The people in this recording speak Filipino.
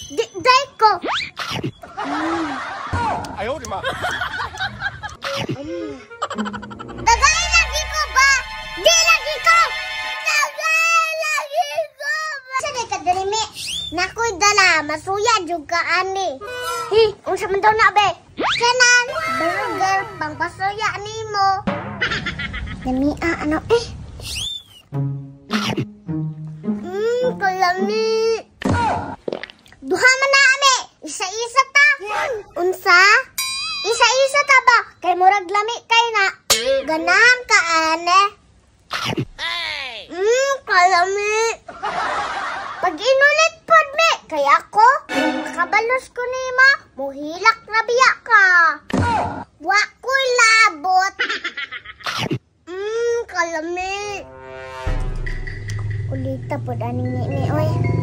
Di day ko. Ayaw, di ma. Dagay lagi ko ba? Di lagi ko. Dagay lagi ko ba? Sa ka dali nakoy dala masuya jud ka ani. Hi, unsa man daw na be? Kanan, burger pang pasuya nimo. Namia ano eh? Kalami. Duha man na ame. Isa-isa ta. Unsa? Isa-isa ta ba? Kay murag lami kay na. Ganahan ka ane. Kalami. Pag inulit pod me, kay ako, makabalos ko nimo, muhilak na biya ka. Wa ko'y labot. Kalami. Ulita pod aning ni oy.